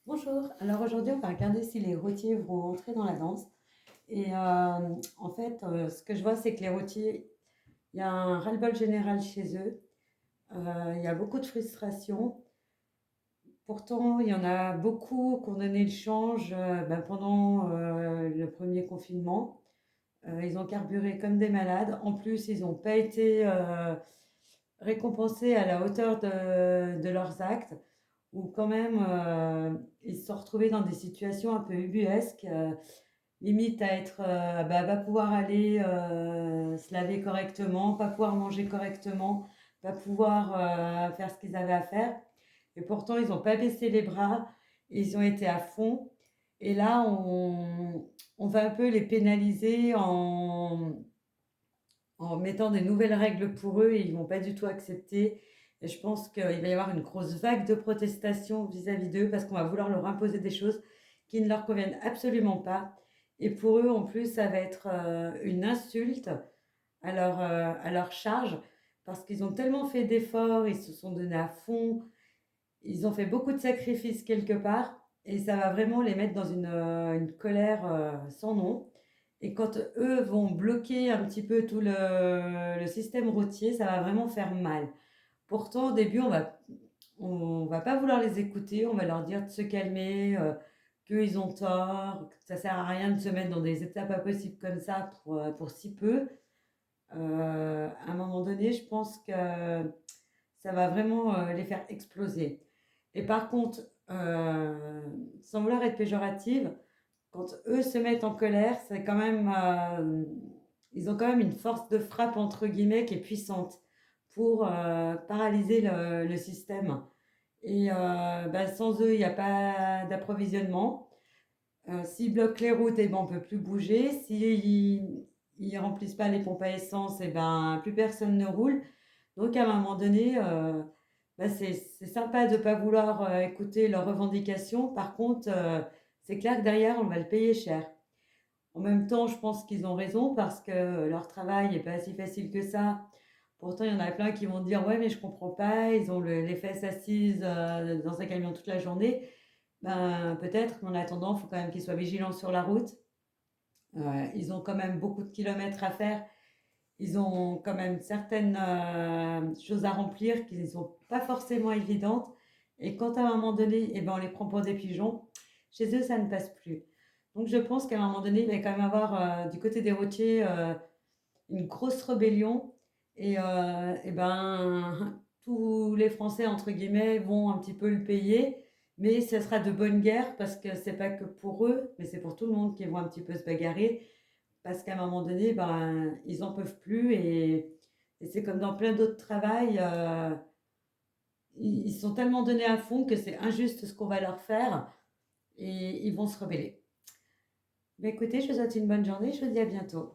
Bonjour, alors aujourd'hui on va regarder si les routiers vont entrer dans la danse. Et en fait, ce que je vois, c'est que les routiers, il y a un ras-le-bol général chez eux. Il y a beaucoup de frustration. Pourtant, il y en a beaucoup qui ont donné le change pendant le premier confinement. Ils ont carburé comme des malades. En plus, ils n'ont pas été récompensés à la hauteur de leurs actes, ou quand même ils se sont retrouvés dans des situations un peu ubuesques, limite à être, va pouvoir aller se laver correctement, pas pouvoir manger correctement, pas pouvoir faire ce qu'ils avaient à faire. Et pourtant, ils n'ont pas baissé les bras, ils ont été à fond. Et là, on va un peu les pénaliser en mettant des nouvelles règles pour eux, et ils ne vont pas du tout accepter. Et je pense qu'il va y avoir une grosse vague de protestation vis-à-vis d'eux parce qu'on va vouloir leur imposer des choses qui ne leur conviennent absolument pas. Et pour eux, en plus, ça va être une insulte à leur charge, parce qu'ils ont tellement fait d'efforts, ils se sont donnés à fond, ils ont fait beaucoup de sacrifices quelque part, et ça va vraiment les mettre dans une colère sans nom. Et quand eux vont bloquer un petit peu tout le système routier, ça va vraiment faire mal. Pourtant, au début, on va pas vouloir les écouter, on va leur dire de se calmer, qu'ils ont tort, que ça sert à rien de se mettre dans des étapes pas possibles comme ça pour si peu. À un moment donné, je pense que ça va vraiment les faire exploser. Et par contre, sans vouloir être péjorative, quand eux se mettent en colère, c'est quand même, ils ont quand même une force de frappe entre guillemets qui est puissante pour paralyser le système. Et sans eux, il n'y a pas d'approvisionnement. S'ils bloquent les routes, et ben, on ne peut plus bouger. S'ils ne remplissent pas les pompes à essence, et ben, plus personne ne roule. Donc à un moment donné, c'est sympa de ne pas vouloir écouter leurs revendications. Par contre, c'est clair que derrière, on va le payer cher. En même temps, je pense qu'ils ont raison parce que leur travail n'est pas si facile que ça. Pourtant, il y en a plein qui vont dire: ouais, mais je comprends pas, ils ont les fesses assises dans un camion toute la journée. Ben, peut-être, mais en attendant, il faut quand même qu'ils soient vigilants sur la route. Ils ont quand même beaucoup de kilomètres à faire. Ils ont quand même certaines choses à remplir qui ne sont pas forcément évidentes. Et quand à un moment donné, eh ben, on les prend pour des pigeons, chez eux, ça ne passe plus. Donc je pense qu'à un moment donné, il va quand même avoir du côté des routiers une grosse rébellion. Et ben, tous les Français, entre guillemets, vont un petit peu le payer. Mais ce sera de bonne guerre parce que c'est pas que pour eux, mais c'est pour tout le monde qui vont un petit peu se bagarrer. Parce qu'à un moment donné, ben, ils en peuvent plus. Et c'est comme dans plein d'autres travails, ils sont tellement donnés à fond que c'est injuste ce qu'on va leur faire, et ils vont se rebeller. Mais écoutez, je vous souhaite une bonne journée, je vous dis à bientôt.